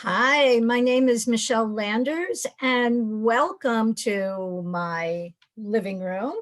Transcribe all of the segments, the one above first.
Hi, my name is Michele Landers, and welcome to my living room.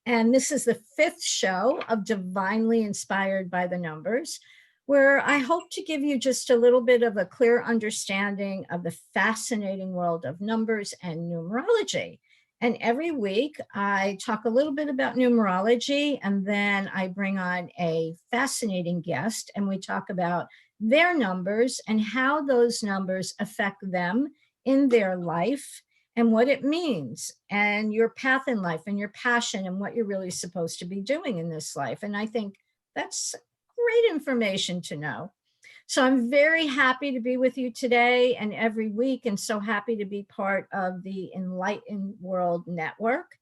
And this is the fifth show of Divinely Inspired by the Numbers, where I hope to give you just a little bit of a clear understanding of the fascinating world of numbers and numerology. And every week I talk a little bit about numerology, and then I bring on a fascinating guest, and we talk about their numbers and how those numbers affect them in their life and what it means and your path in life and your passion and what you're really supposed to be doing in this life. And I think that's great information to know. So I'm very happy to be with you today and every week, and so happy to be part of the Enlightened World Network.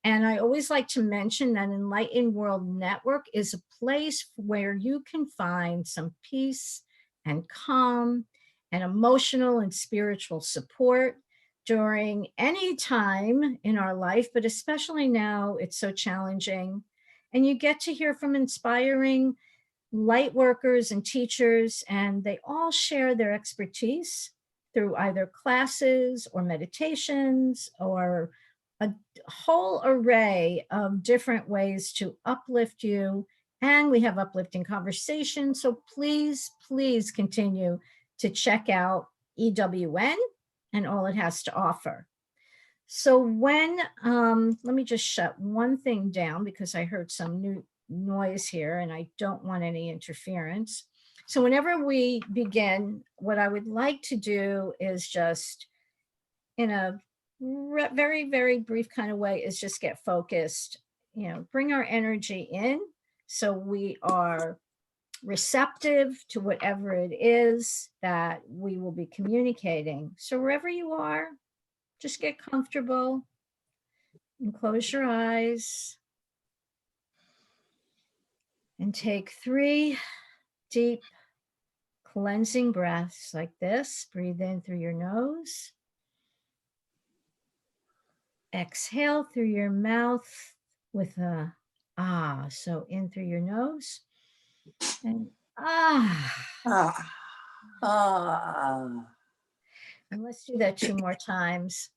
And I always like to mention that Enlightened World Network is a place where you can find some peace and calm and emotional and spiritual support during any time in our life, but especially now it's so challenging. And you get to hear from inspiring light workers and teachers, and they all share their expertise through either classes or meditations or a whole array of different ways to uplift you. And we have uplifting conversations. So please continue to check out EWN and all it has to offer. So let me just shut one thing down because I heard some new noise here and I don't want any interference. So whenever we begin, what I would like to do is just in a very brief kind of way is just get focused, bring our energy in so we are receptive to whatever it is that we will be communicating. So wherever you are, just get comfortable and close your eyes and take 3 deep cleansing breaths like this. Breathe in through your nose. Exhale through your mouth with a ah. So in through your nose and ah. Ah. Ah. And let's do that 2 more times.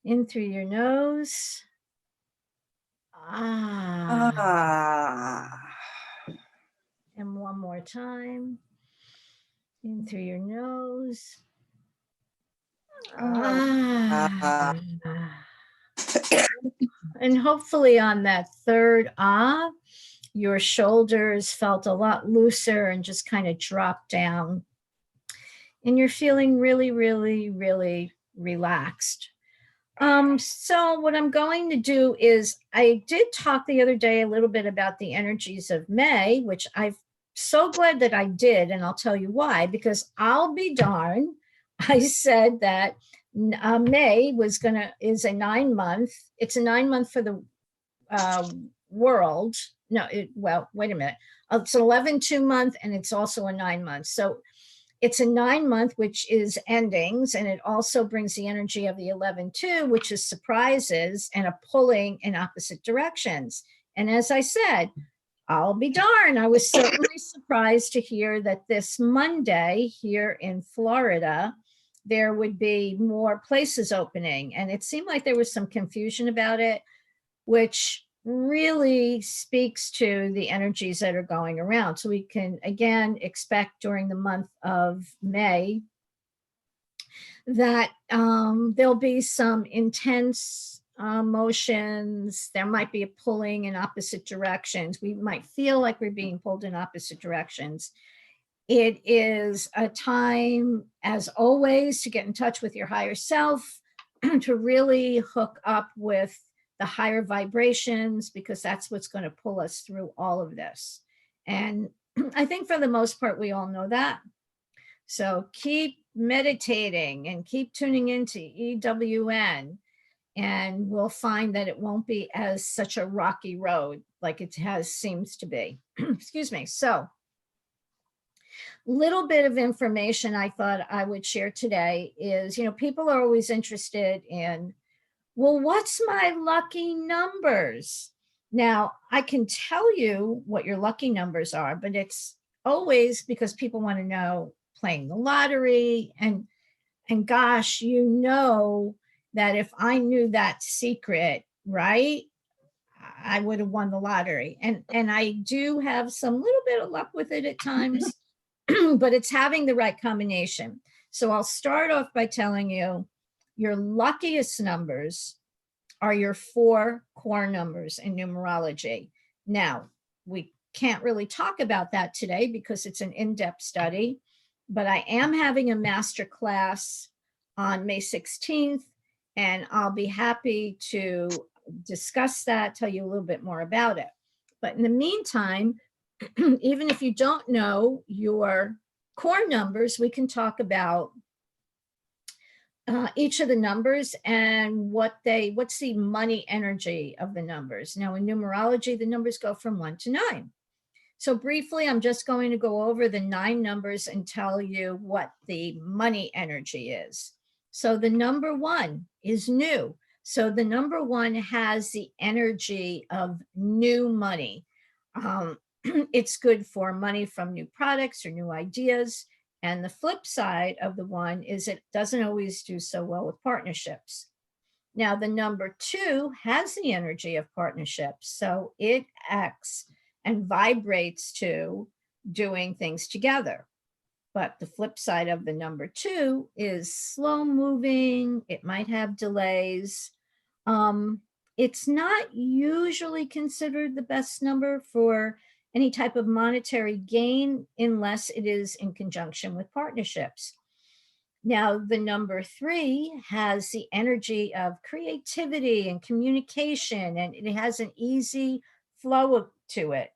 In through your nose. Ah. Ah. And one more time. In through your nose. Ah. And hopefully on that third ah, your shoulders felt a lot looser and just kind of dropped down. And you're feeling really relaxed. So what I'm going to do is, I did talk the other day a little bit about the energies of May, which I'm so glad that I did. And I'll tell you why, because I'll be darned. I said that May is a 9-month. It's a 9-month for the world. No, wait a minute. It's an 11-2 month, and it's also a 9 month. So it's a 9 month, which is endings, and it also brings the energy of the 11-2, which is surprises and a pulling in opposite directions. And as I said, I'll be darned, I was certainly surprised to hear that this Monday here in Florida, there would be more places opening. And it seemed like there was some confusion about it, which really speaks to the energies that are going around. So we can again expect during the month of May that there'll be some intense motions. There might be a pulling in opposite directions. We might feel like we're being pulled in opposite directions. It is a time, as always, to get in touch with your higher self, to really hook up with the higher vibrations, because that's what's going to pull us through all of this. And I think for the most part, we all know that. So keep meditating and keep tuning into EWN, and we'll find that it won't be as such a rocky road like it seems to be. Excuse me. So little bit of information I thought I would share today is, people are always interested in, well, what's my lucky numbers? Now, I can tell you what your lucky numbers are, but it's always because people want to know playing the lottery. And gosh, you know that if I knew that secret, right, I would have won the lottery. And I do have some little bit of luck with it at times, but it's having the right combination. So I'll start off by telling you your luckiest numbers are your 4 core numbers in numerology. Now, we can't really talk about that today because it's an in-depth study, but I am having a master class on May 16th, and I'll be happy to discuss that, tell you a little bit more about it. But in the meantime, even if you don't know your core numbers, we can talk about each of the numbers and what's the money energy of the numbers. Now in numerology, the numbers go from 1 to 9. So briefly, I'm just going to go over the 9 numbers and tell you what the money energy is. So the number 1 is new. So the number 1 has the energy of new money. It's good for money from new products or new ideas. And the flip side of the 1 is it doesn't always do so well with partnerships. Now, the number 2 has the energy of partnerships. So it acts and vibrates to doing things together. But the flip side of the number 2 is slow moving. It might have delays. It's not usually considered the best number for any type of monetary gain unless it is in conjunction with partnerships. Now, the number 3 has the energy of creativity and communication, and it has an easy flow to it.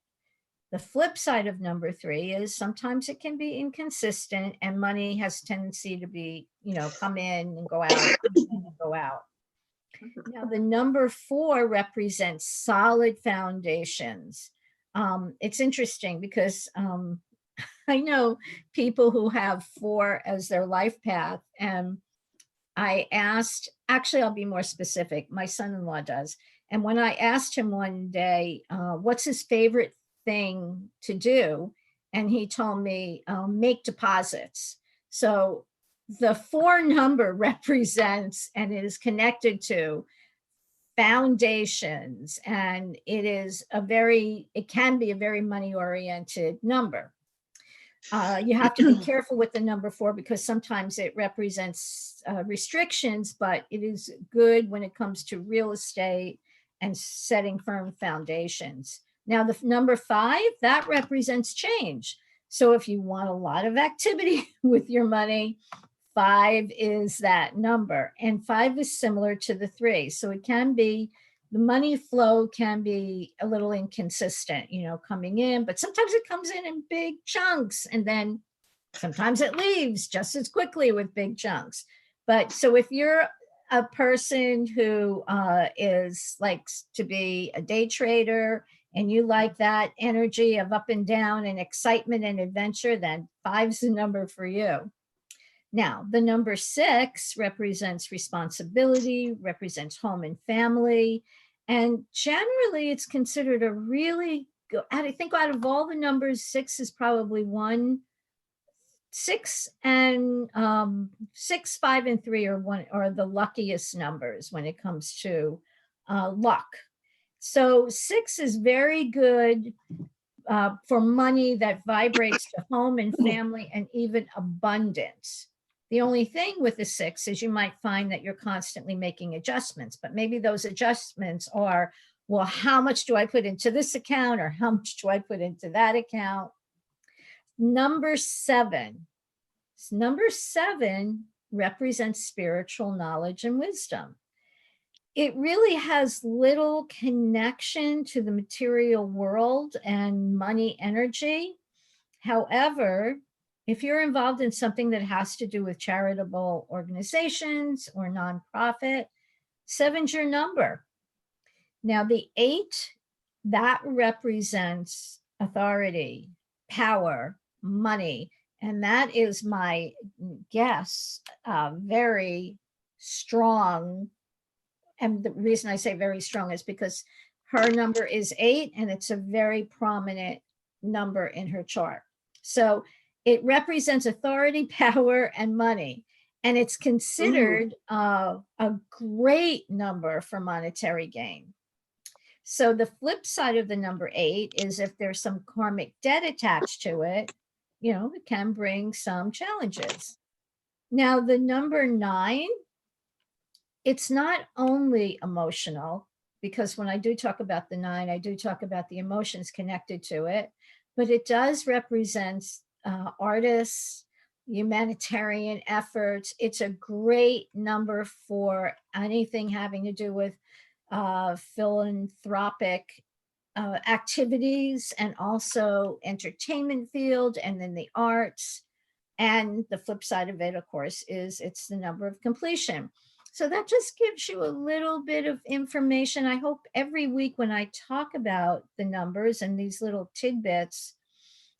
The flip side of number 3 is sometimes it can be inconsistent, and money has tendency to be, come in and go out, come in and go out. Now, the number 4 represents solid foundations. It's interesting because I know people who have 4 as their life path. And I asked, actually, I'll be more specific. My son-in-law does. And when I asked him one day, what's his favorite thing to do? And he told me, make deposits. So the 4 number represents and is connected to foundations. And it can be a very money-oriented number. You have to be careful with the number 4 because sometimes it represents restrictions, but it is good when it comes to real estate and setting firm foundations. Now, the number 5, that represents change. So if you want a lot of activity with your money, 5 is that number. And 5 is similar to the 3. So it can be, the money flow can be a little inconsistent, coming in, but sometimes it comes in big chunks, and then sometimes it leaves just as quickly with big chunks. But so if you're a person who likes to be a day trader and you like that energy of up and down and excitement and adventure, then 5's the number for you. Now, the number 6 represents responsibility, represents home and family. And generally, it's considered a really good, I think out of all the numbers, 6 is probably 6 and 6, 5, and 3 are the luckiest numbers when it comes to luck. So 6 is very good for money that vibrates to home and family and even abundance. The only thing with the 6 is you might find that you're constantly making adjustments, but maybe those adjustments are, well, how much do I put into this account or how much do I put into that account? Number 7 represents spiritual knowledge and wisdom. It really has little connection to the material world and money energy. However, if you're involved in something that has to do with charitable organizations or nonprofit, 7's your number. Now, the 8, that represents authority, power, money, and that is my guess, very strong. And the reason I say very strong is because her number is 8, and it's a very prominent number in her chart. So It represents authority, power, and money. And it's Ooh. considered a great number for monetary gain. So the flip side of the number 8 is if there's some karmic debt attached to it, it can bring some challenges. Now, the number 9, it's not only emotional, because when I do talk about the 9, I do talk about the emotions connected to it, but it does represent artists, humanitarian efforts. It's a great number for anything having to do with philanthropic activities, and also entertainment field, and then the arts. And the flip side of it, of course, is it's the number of completion. So that just gives you a little bit of information. I hope every week when I talk about the numbers and these little tidbits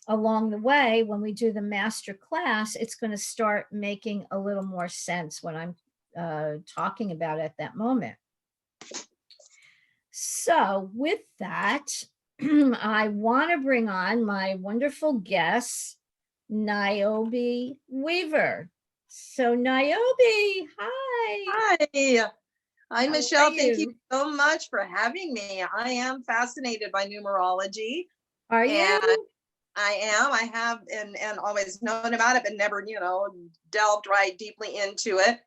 along the way, when we do the master class, it's going to start making a little more sense what I'm talking about at that moment. So with that, I want to bring on my wonderful guest, Niobe Weaver. So Niobe, hi. Hi. Hi, How are Michelle. Thank you you? so much for having me. I am fascinated by numerology, Are and you? I have and always known about it, but never, delved right deeply into it.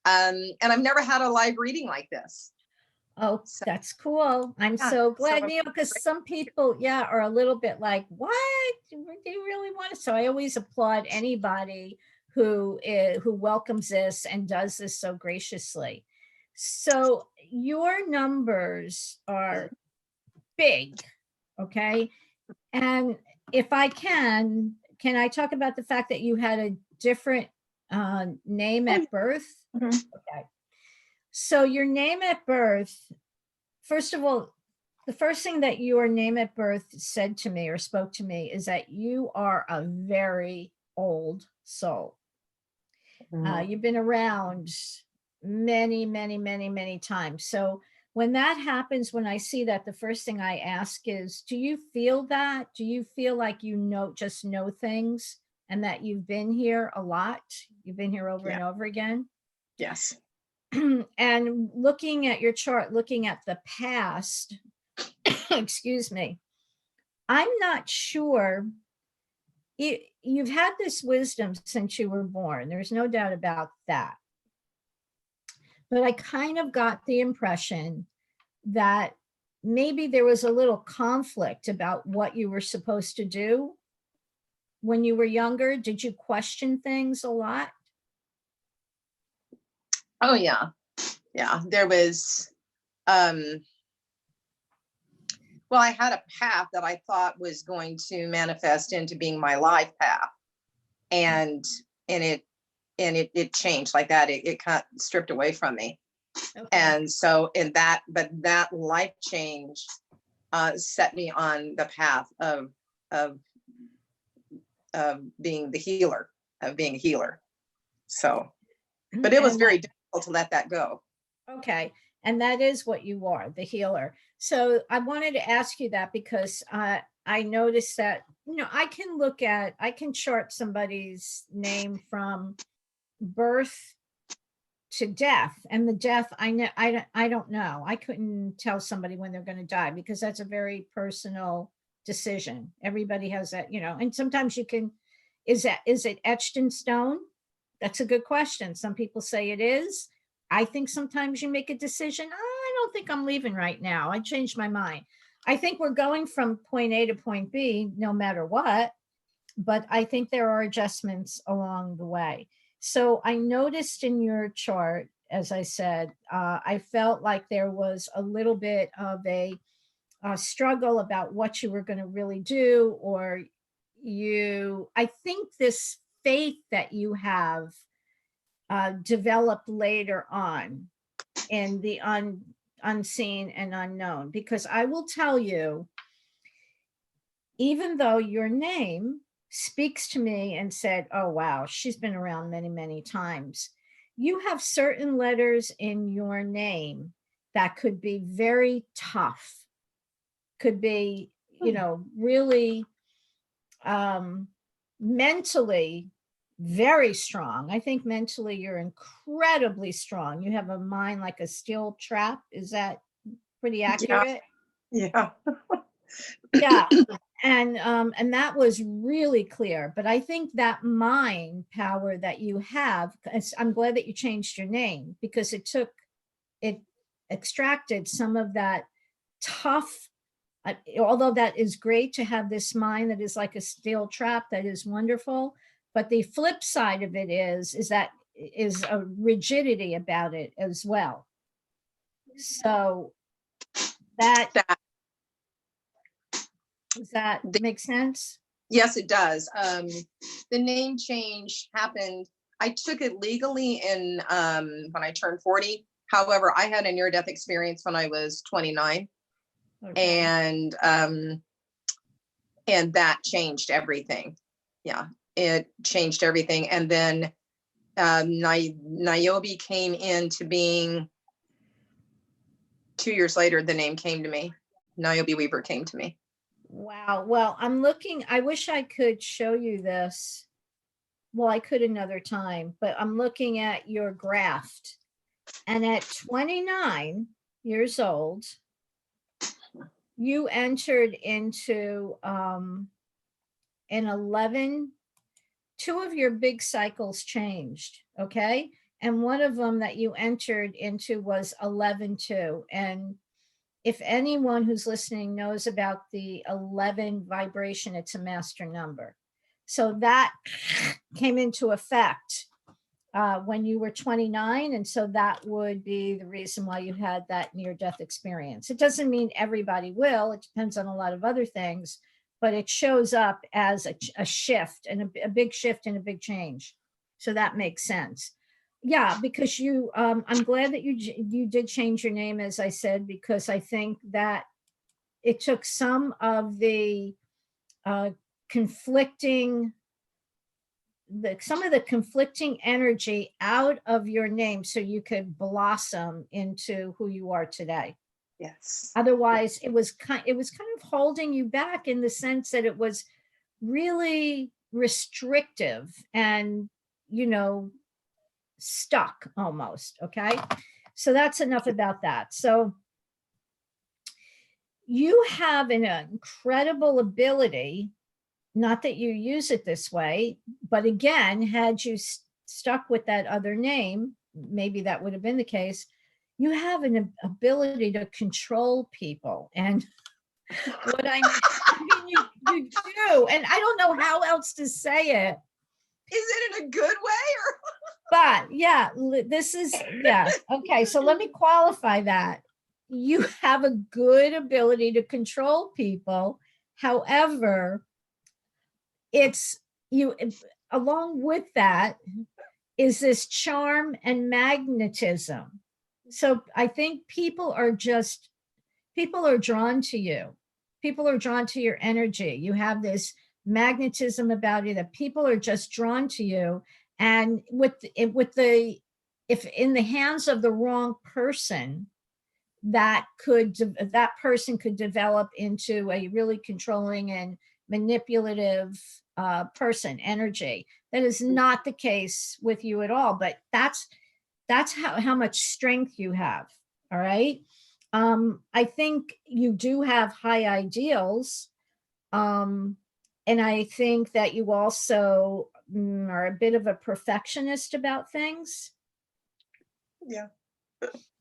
And I've never had a live reading like this. Oh, So that's cool. I'm yeah, so so glad, Neil, because some people, yeah, are a little bit like, what? Do you really want to? So I always applaud anybody who welcomes this and does this so graciously. So your numbers are big, okay? And if I can I talk about the fact that you had a different name oh, at birth? mhm. Okay. So your name at birth, first of all, the first thing that your name at birth said to me or spoke to me is that you are a very old soul. You've been around many, many, many, many times. So when that happens, when I see that, the first thing I ask is, do you feel that? Do you feel like just know things, and that you've been here a lot? You've been here over Yeah. and over again? Yes. And looking at your chart, looking at the past, excuse me, I'm not sure. You've had this wisdom since you were born. There's no doubt about that. But I kind of got the impression that maybe there was a little conflict about what you were supposed to do when you were younger. Did you question things a lot? Oh yeah. Yeah. There was well, I had a path that I thought was going to manifest into being my life path. And and it changed like that. It kind of stripped away from me. Okay. And so but that life change set me on the path of being the healer, of being a healer. So, but it was And very difficult to let that go. okay. And that is what you are, the healer. So I wanted to ask you that because I noticed that, I can chart somebody's name from birth to death, and the death, I don't know. I couldn't tell somebody when they're going to die, because that's a very personal decision. Everybody has that, and sometimes you can, is it etched in stone? That's a good question. Some people say it is. I think sometimes you make a decision. I don't think I'm leaving right now. I changed my mind. I think we're going from point A to point B no matter what, but I think there are adjustments along the way. So I noticed in your chart, as I said, I felt like there was a little bit of a struggle about what you were going to really do, or I think this faith that you have developed later on in the unseen and unknown. Because I will tell you, even though your name speaks to me and said, oh, wow, she's been around many, many times, you have certain letters in your name that could be very tough, could be, really, um, mentally very strong. I think mentally you're incredibly strong. You have a mind like a steel trap. Is that pretty accurate? Yeah. Yeah. And that was really clear. But I think that mind power that you have, I'm glad that you changed your name, because it extracted some of that tough, although that is great to have this mind that is like a steel trap, that is wonderful. But the flip side of it is that is a rigidity about it as well. So that, That, does that make sense? yes, it does. The name change happened. I took it legally in when I turned 40. However, I had a near-death experience when I was 29. Okay. And that changed everything. Yeah, it changed everything. And then Niobe came into being 2 years later. The name came to me. Niobe Weaver came to me. Wow. Well, I'm looking, I wish I could show you this. Well, I could another time, but I'm looking at your graft. And at 29 years old, you entered into an 11, two of your big cycles changed. Okay. And one of them that you entered into was 11-2. And if anyone who's listening knows about the 11 vibration, it's a master number. So that came into effect when you were 29. And so that would be the reason why you had that near-death experience. It doesn't mean everybody will. It depends on a lot of other things, but it shows up as a shift, and a big shift and a big change. So that makes sense. Yeah, because you, I'm glad that you did change your name, as I said, because I think that it took some of the conflicting some of the conflicting energy out of your name so you could blossom into who you are today. Yes. Otherwise, it was kind of holding you back, in the sense that it was really restrictive and, stuck almost. Okay. So that's enough about that. So you have an incredible ability, not that you use it this way, but again, had you stuck with that other name, maybe that would have been the case. You have an ability to control people. And what I mean, you do. And I don't know how else to say it. Is it in a good way or? But yeah, this is, yeah. Okay. So let me qualify that. You have a good ability to control people. However, it's you, along with that is this charm and magnetism. So I think people are drawn to you. People are drawn to your energy. You have this magnetism about you that people are just drawn to you. And if in the hands of the wrong person, that person could develop into a really controlling and manipulative person energy. That is not the case with you at all, but that's how much strength you have. All right. I think you do have high ideals. And I think that you also are a bit of a perfectionist about things. Yeah.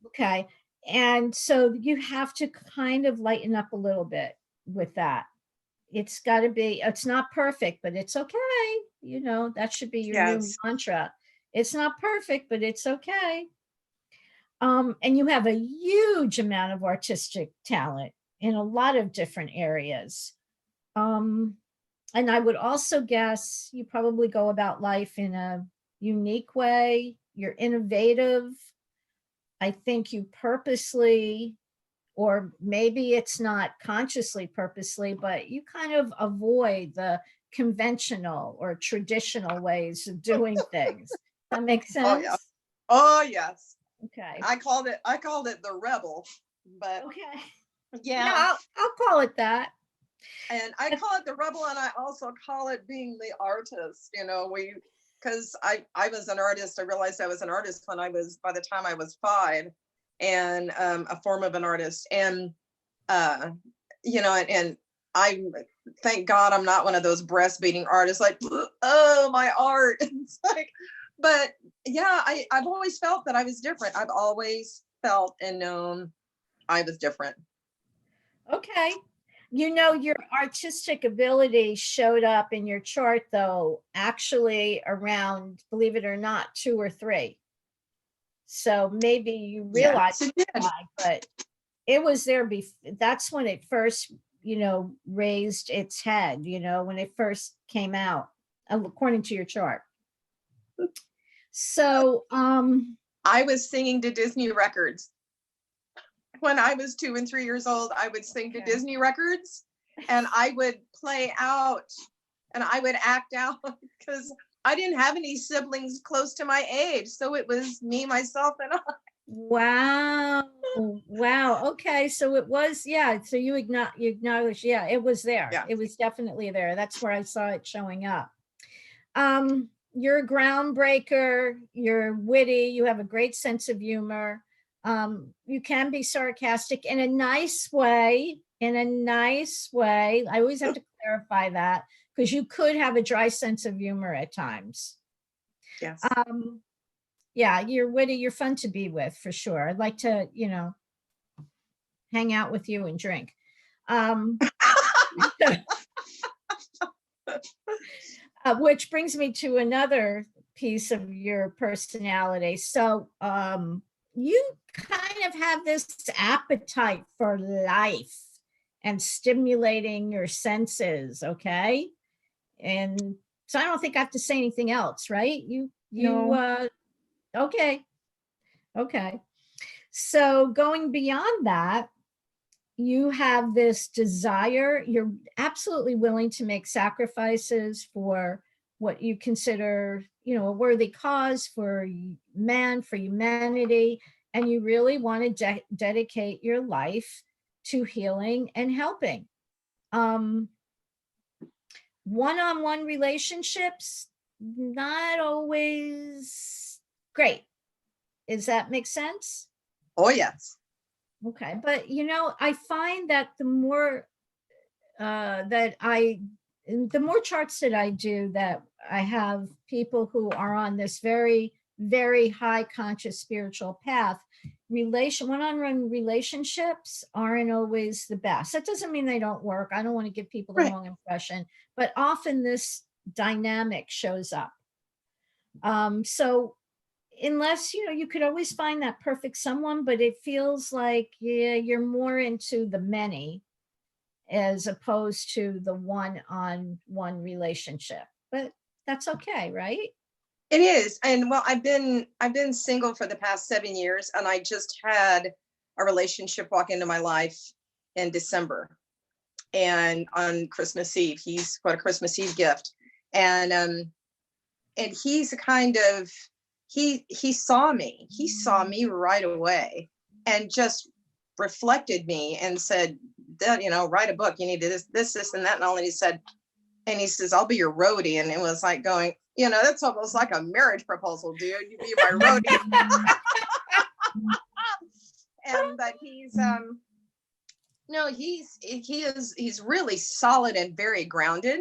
Okay. And so you have to kind of lighten up a little bit with that. It's got to be, it's not perfect, but it's okay. That should be your new mantra. It's not perfect, but it's okay. And you have a huge amount of artistic talent in a lot of different areas. And I would also guess you probably go about life in a unique way. You're innovative. I think you purposely, or maybe it's not consciously purposely, but you kind of avoid the conventional or traditional ways of doing things. That makes sense? Oh yeah. Oh yes. Okay. I called it the rebel, but okay. yeah. Yeah, I'll call it that. And I call it the rebel, and I also call it being the artist. Because I was an artist. I realized I was an artist by the time I was 5, and a form of an artist. And and I thank God I'm not one of those breastfeeding artists, like, oh, my art. It's like, but yeah, I've always felt that I was different. I've always felt and known I was different. Okay. Your artistic ability showed up in your chart, though, actually around, believe it or not, 2 or 3. So maybe you realize Yes, it did. why, but it was there. That's when it first, raised its head, when it first came out, according to your chart. So, I was singing to Disney records. When I was 2 and 3 years old, I would sing to Disney records, and I would play out and I would act out because I didn't have any siblings close to my age. So it was me, myself, and I. wow. Wow. Okay. So it was, yeah. So you acknowledge, yeah, it was there. Yeah. It was definitely there. That's where I saw it showing up. You're a groundbreaker, you're witty, you have a great sense of humor. You can be sarcastic in a nice way, I always have to clarify that, because you could have a dry sense of humor at times. Yes. Yeah, you're witty, you're fun to be with, for sure. I'd like to, hang out with you and drink. Which brings me to another piece of your personality. So you kind of have this appetite for life and stimulating your senses, okay? And so I don't think I have to say anything else, right? No. Okay. So going beyond that, you have this desire, you're absolutely willing to make sacrifices for what you consider, a worthy cause for for humanity, and you really want to dedicate your life to healing and helping. One-on-one relationships, not always great. Does that make sense? Oh, yes. Okay, but I find that the more the more charts that I do, that I have people who are on this very, very high conscious spiritual path, one-on-one relationships aren't always the best. That doesn't mean they don't work. I don't want to give people the wrong impression, but often this dynamic shows up. So unless you could always find that perfect someone, but it feels like, yeah, you're more into the many as opposed to the one-on-one relationship, but that's okay, right? It is. And well, I've been single for the past 7 years, and I just had a relationship walk into my life in December, and on Christmas Eve. He's got a Christmas Eve gift, and he's kind of he saw me right away, and just reflected me and said that, write a book, you need this and that and all. And he says, I'll be your roadie. And it was like going, that's almost like a marriage proposal, dude. You be my roadie. And but he's no, he's really solid and very grounded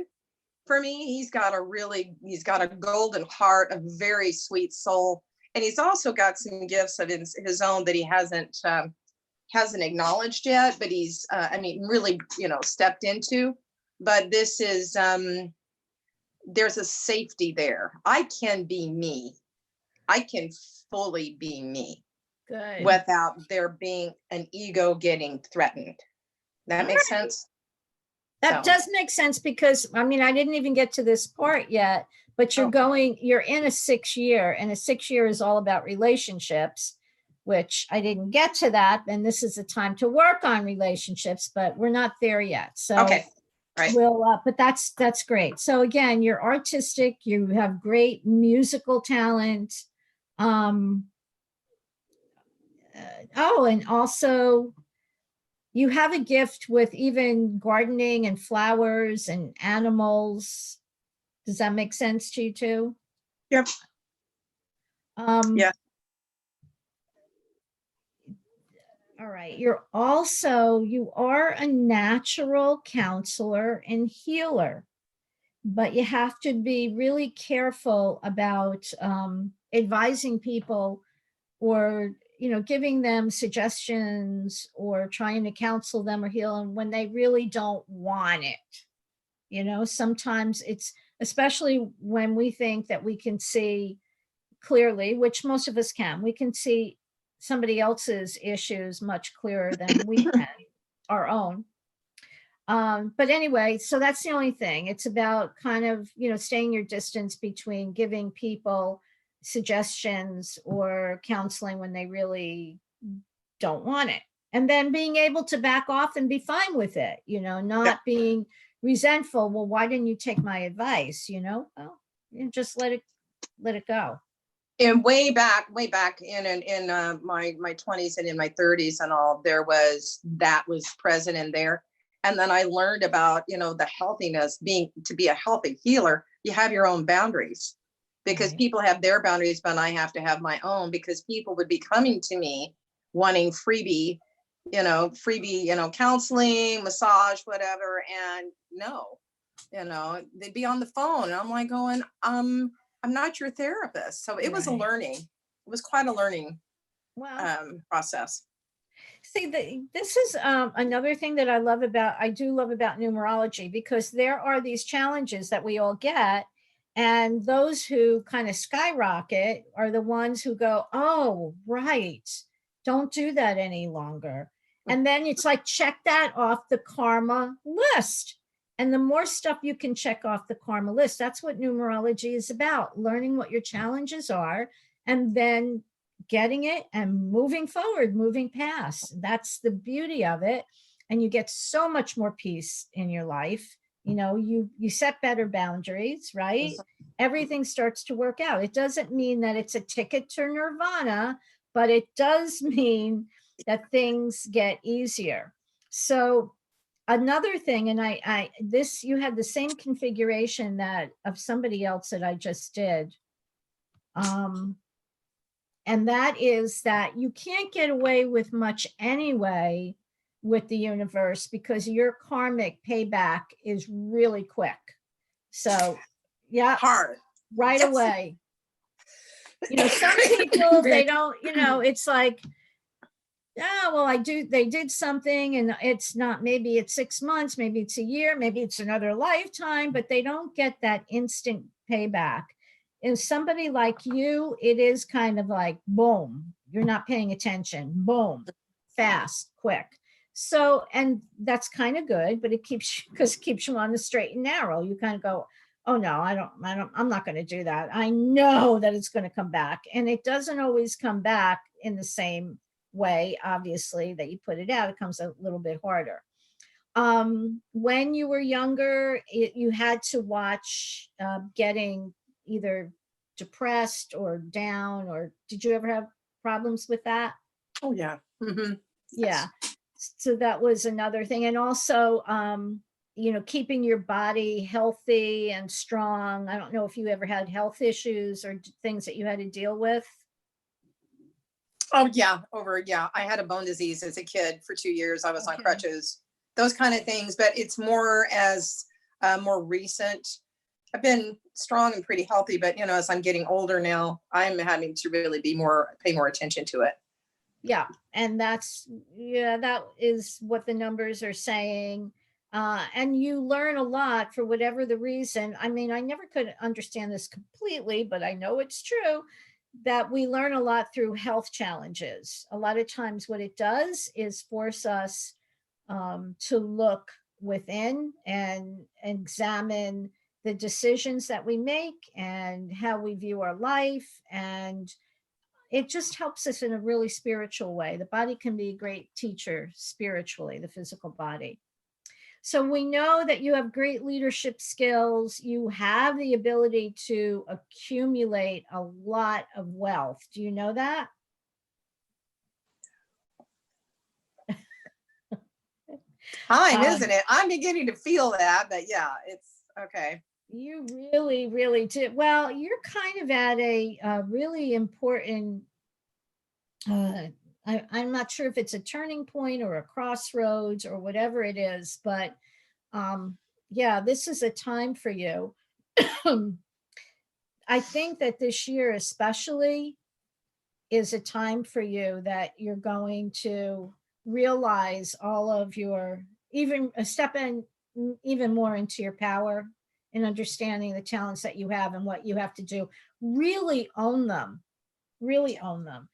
for me. He's got a golden heart, a very sweet soul, and he's also got some gifts of his own that he hasn't acknowledged yet, but he's really stepped into. But this is there's a safety there. I can be me. I can fully be me. Good. Without there being an ego getting threatened. That makes sense? That does make sense, because I didn't even get to this part yet, but you're in a 6 year, and a 6 year is all about relationships, which I didn't get to that. And this is the time to work on relationships, but we're not there yet. So okay. Right. But that's great. So again, you're artistic, you have great musical talent. And also you have a gift with even gardening and flowers and animals. Does that make sense to you too? Yep. Um, Yeah. All right. You are a natural counselor and healer, but you have to be really careful about advising people or, giving them suggestions or trying to counsel them or heal them when they really don't want it. Sometimes it's, especially when we think that we can see clearly, which most of us can, we can see somebody else's issues much clearer than we can our own. But anyway, so that's the only thing. It's about kind of, staying your distance between giving people suggestions or counseling when they really don't want it. And then being able to back off and be fine with it, not being resentful. Well, why didn't you take my advice? Well, just let it go. And way back in my 20s and in my 30s and all, that was present in there. And then I learned about, the healthiness, to be a healthy healer, you have your own boundaries, because Right. people have their boundaries, but I have to have my own, because people would be coming to me wanting freebie, counseling, massage, whatever. And no, they'd be on the phone. And I'm like going, I'm not your therapist. So it was it was quite a learning Well, process. see, this is another thing that I do love about numerology, because there are these challenges that we all get. And those who kind of skyrocket are the ones who go, oh, right, don't do that any longer. And then it's like, check that off the karma list. And the more stuff you can check off the karma list, that's what numerology is about, learning what your challenges are, and then getting it and moving forward, moving past. That's the beauty of it. And you get so much more peace in your life. You set better boundaries, right? Everything starts to work out. It doesn't mean that it's a ticket to nirvana, but it does mean that things get easier. So another thing, and you had the same configuration that of somebody else that I just did. And that is that you can't get away with much anyway with the universe, because your karmic payback is really quick. So, yeah, Hard. right Yes. away. Some people, they don't, it's like, oh, well, they did something, and it's not, maybe it's 6 months, maybe it's a year, maybe it's another lifetime, but they don't get that instant payback. If somebody like you, it is kind of like, boom, you're not paying attention, boom, fast, quick. So, and that's kind of good, but it keeps you on the straight and narrow. You kind of go, oh no, I'm not going to do that. I know that it's going to come back. And it doesn't always come back in the same way, obviously, that you put it out. It comes a little bit harder. When you were younger, you had to watch getting either depressed or down, or did you ever have problems with that? Oh yeah. Mm-hmm. Yeah. So that was another thing. And also, keeping your body healthy and strong. I don't know if you ever had health issues or things that you had to deal with. Oh yeah. I had a bone disease as a kid for 2 years. I was on crutches, those kind of things. But it's more as more recent. I've been strong and pretty healthy, but as I'm getting older now, I'm having to really pay more attention to it. Yeah, and that is what the numbers are saying. And you learn a lot for whatever the reason. I mean, I never could understand this completely, but I know it's true that we learn a lot through health challenges. A lot of times, what it does is force us to look within and examine the decisions that we make and how we view our life. And it just helps us in a really spiritual way. The body can be a great teacher spiritually, the physical body. So we know that you have great leadership skills. You have the ability to accumulate a lot of wealth. Do you know that? Time, Um, isn't it? I'm beginning to feel that, but yeah, it's okay. you really, really did. Well, you're kind of at a really important, uh, I'm not sure if it's a turning point or a crossroads or whatever it is, but yeah, this is a time for you. I think that this year, especially, is a time for you that you're going to realize all of your, even a step in even more into your power and understanding the talents that you have and what you have to do. Really own them, really own them.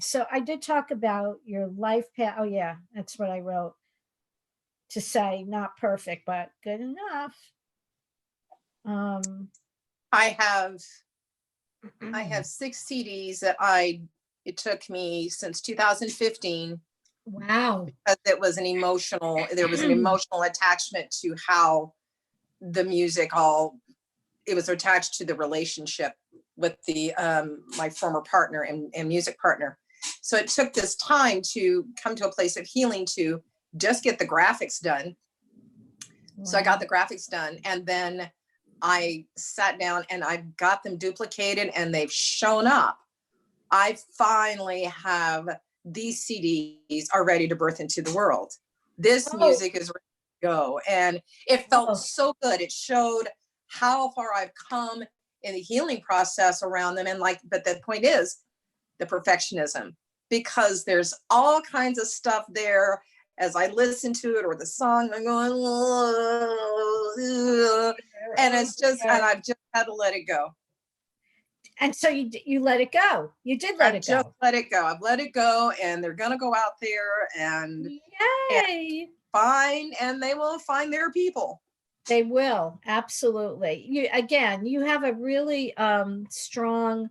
So I did talk about your life path. Oh, yeah, that's what I wrote to say. Not perfect, but good enough. Um, I have I have 6 CDs that it took me since 2015 wow. because there was an emotional attachment to how the music it was attached to the relationship with my former partner and music partner. So it took this time to come to a place of healing to just get the graphics done. So I got the graphics done, and then I sat down and I got them duplicated and they've shown up. I finally have these CDs are ready to birth into the world. This Oh, music is ready to go. And it felt oh, so good. It showed how far I've come in the healing process around them. And but the point is the perfectionism, because there's all kinds of stuff there as I listen to it or the song, I'm going, and I've just had to let it go. and so you let it go. You did let I've it just go. let it go. I've let it go, and they're gonna go out there and Yay. they will find their people. They will, absolutely. You again, you have a really strong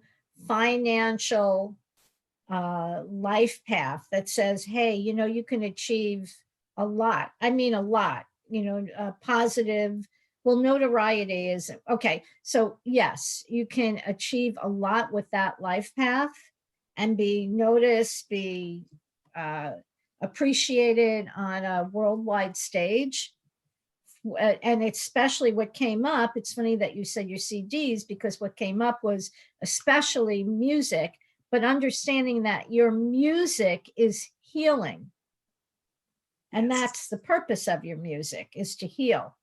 financial life path that says, hey, you can achieve a lot. I mean, a lot, positive. Well, notoriety is okay. So, yes, you can achieve a lot with that life path and be noticed, be uh, appreciated on a worldwide stage. And especially what came up, it's funny that you said your CDs, because what came up was especially music, but understanding that your music is healing. And Yes. that's the purpose of your music, is to heal.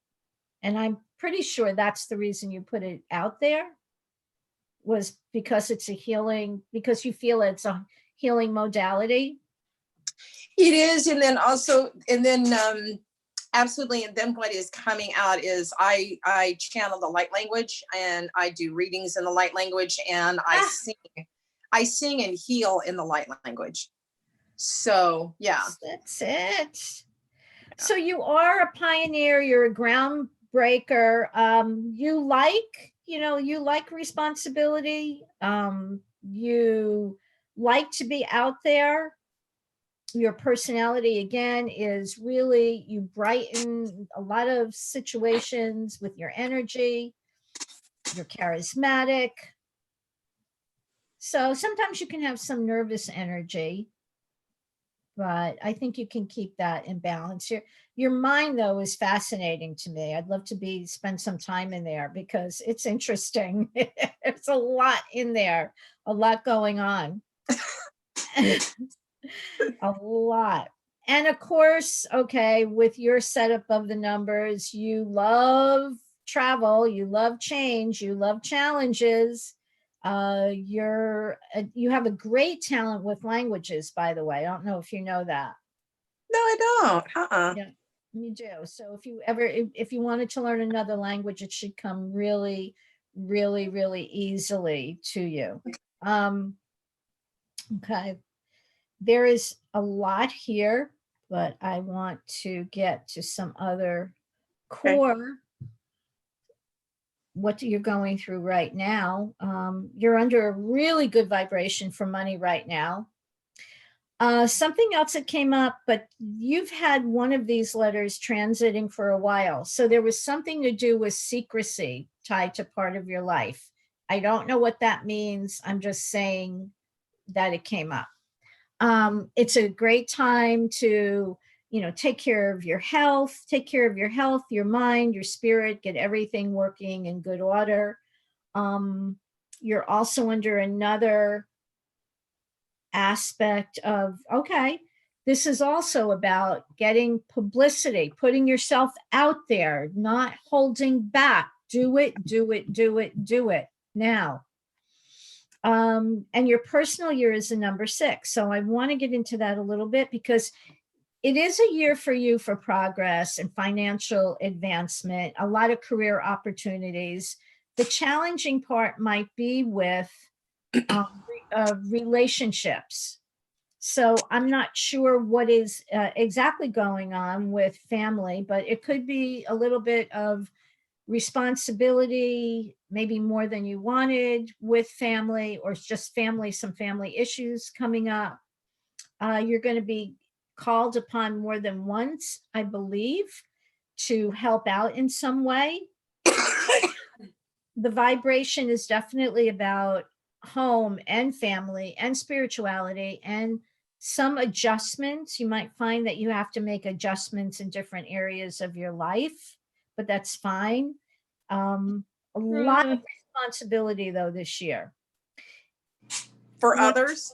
And I'm pretty sure that's the reason you put it out there, was because it's a healing, because you feel it's a healing modality. It is, and then also, and then absolutely, and then what is coming out is I channel the light language, and I do readings in the light language, and I sing and heal in the light language. So yeah, That's it. So you are a pioneer, you're a groundbreaker. You like responsibility. You like to be out there. Your personality again is really, you brighten a lot of situations with your energy. You're charismatic. So sometimes you can have some nervous energy, but I think you can keep that in balance. Your mind, though, is fascinating to me. I'd love to spend some time in there because it's interesting. There's a lot in there, a lot going on. A lot. And of course, okay, with your setup of the numbers, you love travel, you love change, you love challenges. You have a great talent with languages, by the way. I don't know if you know that. no, I don't. Yeah, you do. So if you wanted to learn another language, it should come really, really, really easily to you. Um, okay. There is a lot here, but I want to get to some other Okay. core, what you're going through right now. You're under a really good vibration for money right now. Something else that came up, but you've had one of these letters transiting for a while. So there was something to do with secrecy tied to part of your life. I don't know what that means. I'm just saying that it came up. It's a great time to, take care of your health, your mind, your spirit, get everything working in good order. You're also under another aspect of, okay, this is also about getting publicity, putting yourself out there, not holding back. Do it now. And your personal year is a number 6. So I want to get into that a little bit, because it is a year for you for progress and financial advancement, a lot of career opportunities. The challenging part might be with relationships. So I'm not sure what is exactly going on with family, but it could be a little bit of responsibility, maybe more than you wanted with family, or just some family issues coming up. You're going to be called upon more than once, I believe, to help out in some way. The vibration is definitely about home and family and spirituality and some adjustments. You might find that you have to make adjustments in different areas of your life, but that's fine. A lot of responsibility though this year. For others,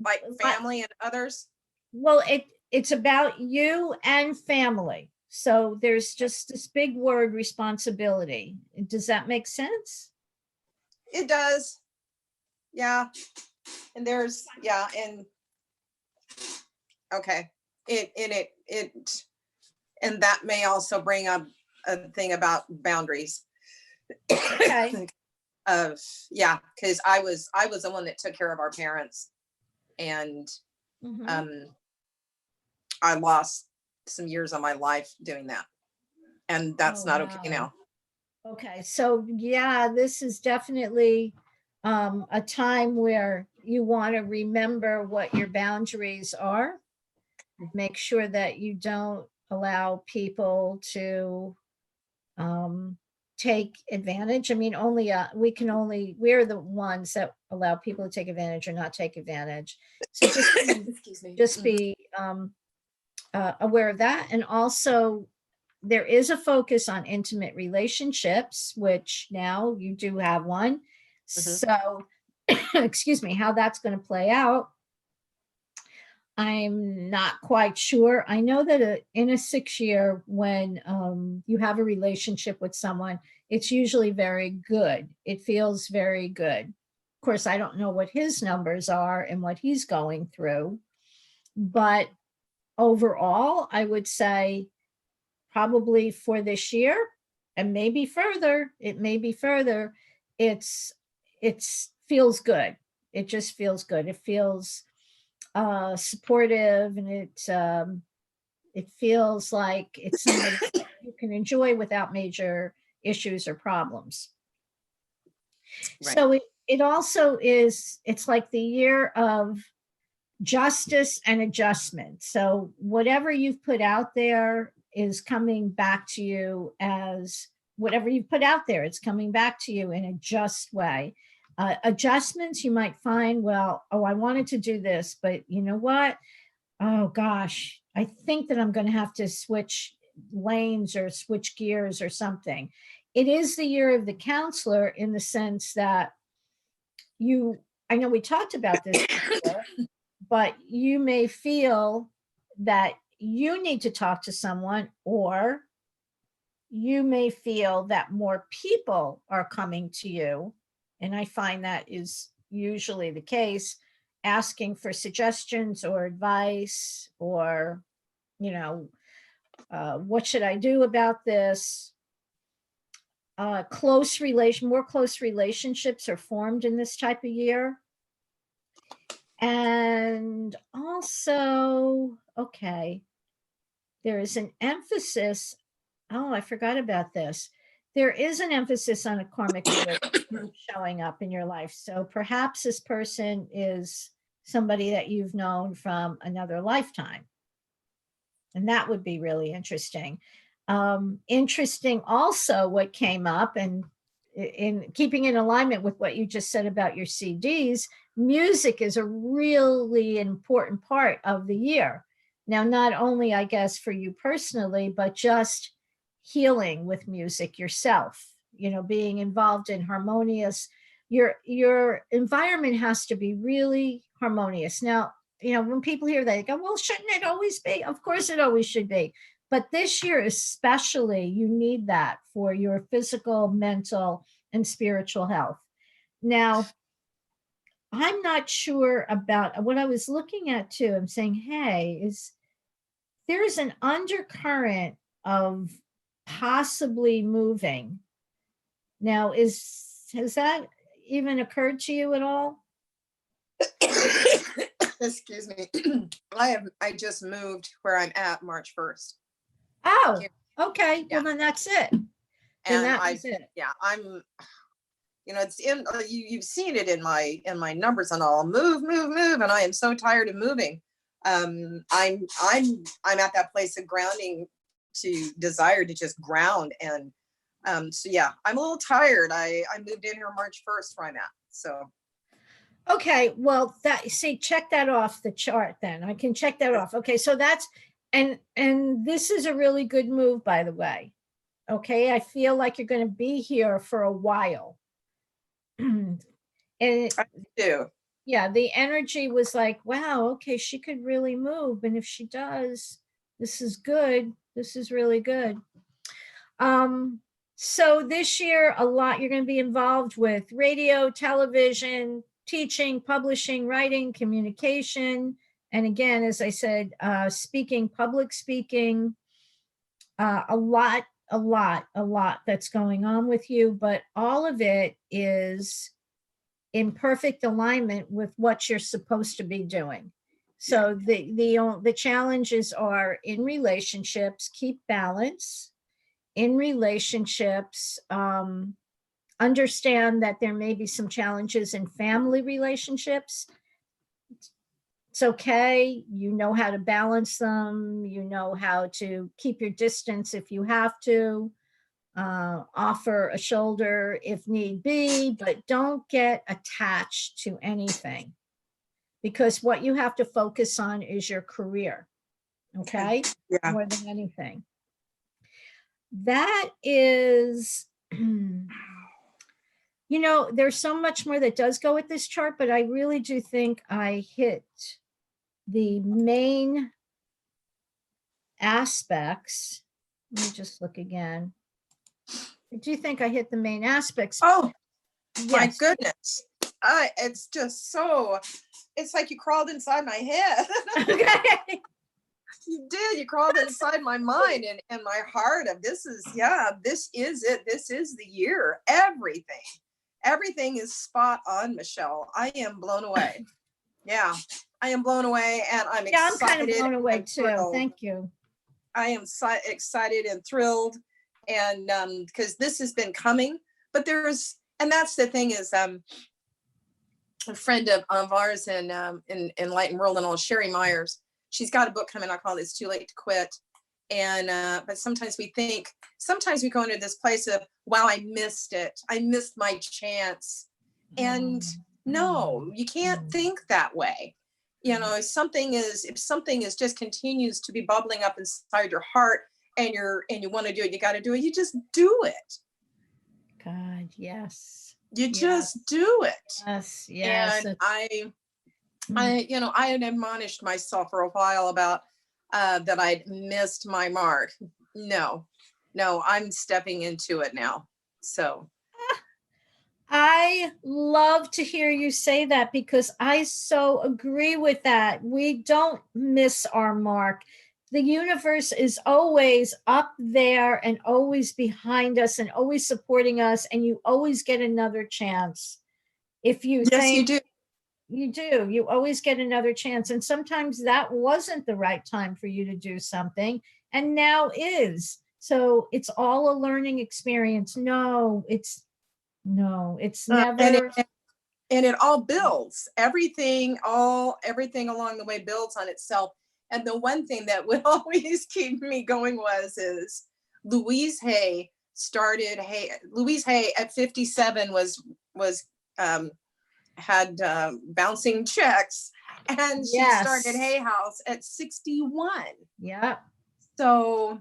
like family and others? Well, it's about you and family. So there's just this big word, responsibility. Does that make sense? It does. Yeah. And there's, yeah. And okay. And that may also bring up a thing about boundaries. Okay. Yeah. Cause I was the one that took care of our parents, and I lost some years of my life doing that, and that's not okay now. Okay, so yeah, this is definitely a time where you want to remember what your boundaries are. Make sure that you don't allow people to take advantage. I mean, we're the ones that allow people to take advantage or not take advantage. So just be aware of that. And also, there is a focus on intimate relationships, which now you do have one. So, excuse me, how that's going to play out, I'm not quite sure. I know that in a 6-year, when you have a relationship with someone, it's usually very good. It feels very good. Of course, I don't know what his numbers are and what he's going through, but overall, I would say probably for this year, and maybe further, it's feels good. It just feels good. It feels supportive, and it feels like it's somebody that you can enjoy without major issues or problems. Right. So it also is, it's like the year of justice and adjustment. So whatever you've put out there is coming back to you, as whatever you've put out there, it's coming back to you in a just way. Adjustments, you might find, well, oh, I wanted to do this, but you know what? Oh gosh, I think that I'm going to have to switch lanes or switch gears or something. It is the year of the counselor, in the sense that I know we talked about this before, but you may feel that you need to talk to someone, or you may feel that more people are coming to you. And I find that is usually the case, asking for suggestions or advice, or, what should I do about this? More close relationships are formed in this type of year. And also, okay, there is an emphasis. Oh, I forgot about this. There is an emphasis on a karmic relationship showing up in your life. So perhaps this person is somebody that you've known from another lifetime. And that would be really interesting. Interesting also what came up, and in keeping in alignment with what you just said about your CDs, music is a really important part of the year. Now, not only, I guess, for you personally, but just healing with music yourself, being involved in harmonious, your environment has to be really harmonious. Now, when people hear that, they go, well, shouldn't it always be? Of course it always should be. But this year, especially, you need that for your physical, mental, and spiritual health. Now, I'm not sure about what I was looking at too. I'm saying, hey, there's an undercurrent of possibly moving. Now, has that even occurred to you at all? Excuse me. I just moved where I'm at March 1st. Oh, okay. Yeah. Well, then that's it. And that's it. Yeah, I'm, it's in, you've seen it in my numbers and all, move, and I am so tired of moving. I'm at that place of grounding, to desire to just ground. And so yeah, I'm a little tired. I moved in here March 1st where I'm at. So okay, well, check that off the chart. Then I can check that off. Okay, so that's and this is a really good move, by the way. Okay, I feel like you're going to be here for a while. And I do. Yeah, the energy was like, wow, okay, she could really move, and if she does, this is good. This is really good. So this year, a lot you're going to be involved with radio, television, teaching, publishing, writing, communication, and again, as I said, speaking, public speaking. A lot that's going on with you, but all of it is in perfect alignment with what you're supposed to be doing. So the challenges are in relationships, keep balance in relationships. Understand that there may be some challenges in family relationships. It's okay. You know how to balance them. You know how to keep your distance if you have to. Offer a shoulder if need be, but don't get attached to anything, because what you have to focus on is your career. Okay. Yeah. More than anything. That is, there's so much more that does go with this chart, but I really do think I hit the main aspects. Let me just look again. I do think I hit the main aspects. Oh, yes. My goodness. It's just so, it's like you crawled inside my head. Okay. You did. You crawled inside my mind and my heart of this is it. This is the year. Everything is spot on, Michelle. I am blown away. Yeah, I am blown away, and I'm excited. I'm kind of blown away too. Thrilled. Thank you. I am excited and thrilled, and because this has been coming, but and that's the thing is, a friend of ours in Enlightened World and all, Sherry Myers. She's got a book coming out called "It's Too Late to Quit," and but sometimes we go into this place of, wow, I missed it. I missed my chance, and no, you can't think that way. If something is just continues to be bubbling up inside your heart, and you want to do it, you got to do it. You just do it. God, yes. You just do it. Yes. And I had admonished myself for a while about that I'd missed my mark. No, I'm stepping into it now. So I love to hear you say that, because I so agree with that. We don't miss our mark. The universe is always up there and always behind us and always supporting us, and you always get another chance. If you you do. You do. You always get another chance. And sometimes that wasn't the right time for you to do something, and now is. So it's all a learning experience. No, it's never. And it all builds. Everything along the way builds on itself. And the one thing that would always keep me going is Louise Hay Louise Hay at 57 had bouncing checks, And she started Yes. Hay House at 61. Yeah. So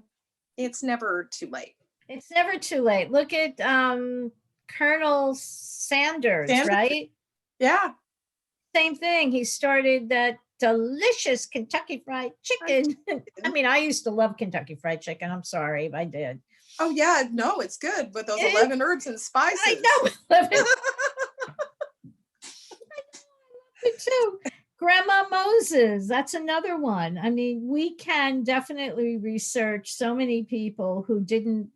it's never too late. It's never too late. Look at Colonel Sanders, Sanders? right? Yeah. Same thing. He started that delicious Kentucky Fried Chicken. I mean, I used to love Kentucky Fried Chicken. I'm sorry if I did. Oh yeah, no, it's good with those It- 11 herbs and spices. I know. It too. Grandma Moses, that's another one. I mean, we can definitely research so many people who didn't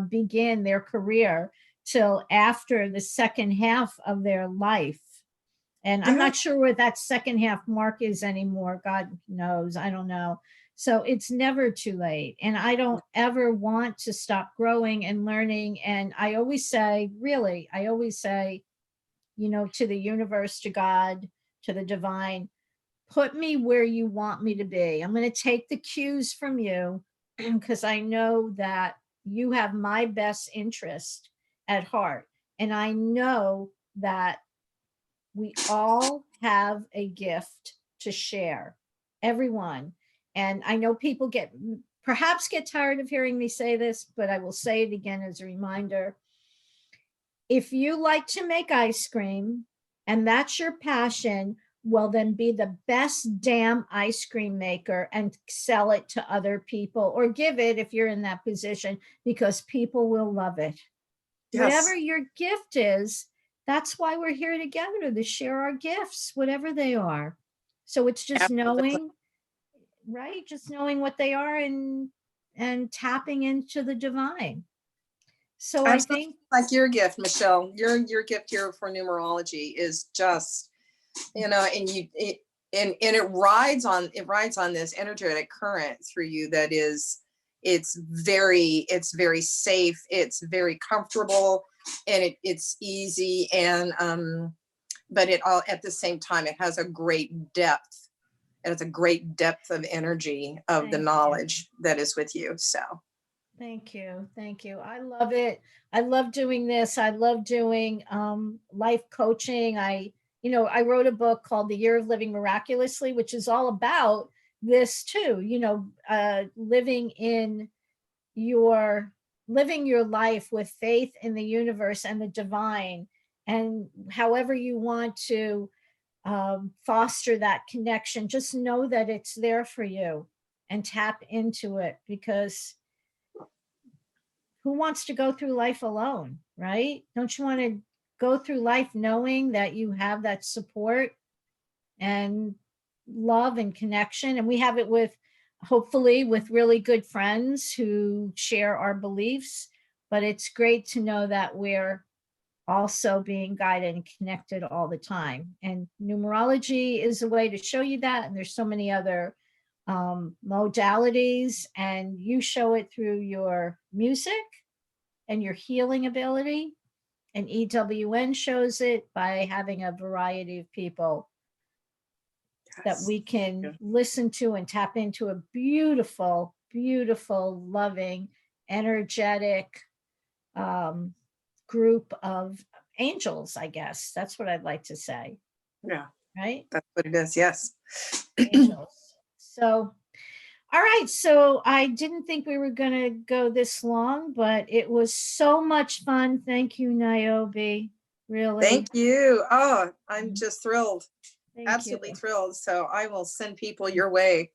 begin their career till after the second half of their life. And I'm Yeah. not sure where that second half mark is anymore. God knows. I don't know. So it's never too late. And I don't ever want to stop growing and learning. And I always say, really, I always say, you know, to the universe, to God, to the divine, put me where you want me to be. I'm going to take the cues from you because I know that you have my best interest at heart. And I know that we all have a gift to share, everyone. And I know people perhaps get tired of hearing me say this, but I will say it again as a reminder. If you like to make ice cream and that's your passion, well, then be the best damn ice cream maker and sell it to other people, or give it if you're in that position, because people will love it. Yes. Whatever your gift is, that's why we're here together, to share our gifts, whatever they are. So it's just knowing, right? Just knowing what they are and tapping into the divine. So I think, like your gift, Michelle, your gift here for numerology is just, you know, and it rides on this energetic current through you that is, it's very safe, it's very comfortable, and it's easy, and but it all at the same time it has a great depth, and it's a great depth of energy of the knowledge that is with you. So thank you. Thank you. I love it. I love doing this. I love doing life coaching. I wrote a book called The Year of Living Miraculously, which is all about this too, living your life with faith in the universe and the divine, and however you want to foster that connection, just know that it's there for you and tap into it, because who wants to go through life alone, right? Don't you want to go through life knowing that you have that support and love and connection? And we have it with, hopefully, with really good friends who share our beliefs. But it's great to know that we're also being guided and connected all the time. And numerology is a way to show you that. And there's so many other modalities, and you show it through your music and your healing ability. And EWN shows it by having a variety of people that we can listen to and tap into a beautiful, beautiful, loving, energetic group of angels, I guess. That's what I'd like to say. Yeah. Right? That's what it is. Yes. Angels. So, all right. So I didn't think we were going to go this long, but it was so much fun. Thank you, Niobe. Really. Thank you. Oh, I'm just thrilled. Absolutely thrilled. So I will send people your way.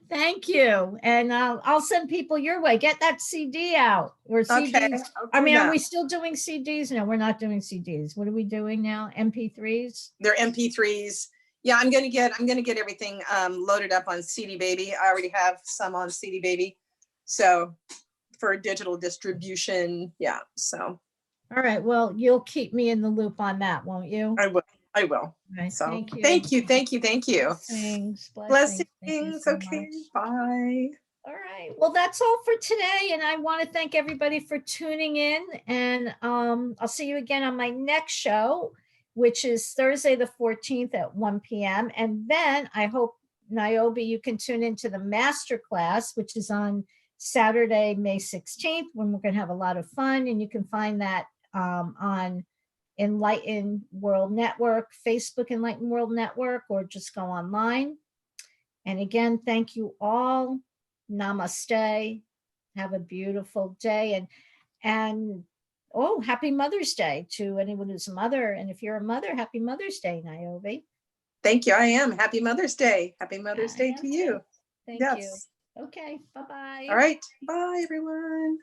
Thank you. And I'll send people your way. Get that CD out. Or CDs. Okay, I mean, are we still doing CDs? No, we're not doing CDs. What are we doing now? MP3s? They're MP3s. Yeah, I'm gonna get everything loaded up on CD Baby. I already have some on CD Baby. So for digital distribution, yeah. So all right. Well, you'll keep me in the loop on that, won't you? I will. Right, so thank you. Thank you. Blessings. Blessings. So okay. much. Bye. All right. Well, that's all for today. And I want to thank everybody for tuning in. And I'll see you again on my next show, which is Thursday the 14th at 1 p.m. And then I hope, Niobe, you can tune into the masterclass, which is on Saturday, May 16th, when we're going to have a lot of fun. And you can find that on Enlightened World Network, Facebook Enlightened World Network, or just go online. And again, thank you all. Namaste. Have a beautiful day. And oh, happy Mother's Day to anyone who's a mother. And if you're a mother, happy Mother's Day, Niobe. Thank you. I am. Happy Mother's Day. Happy Mother's Day to you. Thank Yes. you. Okay, bye-bye. All right. Bye, everyone.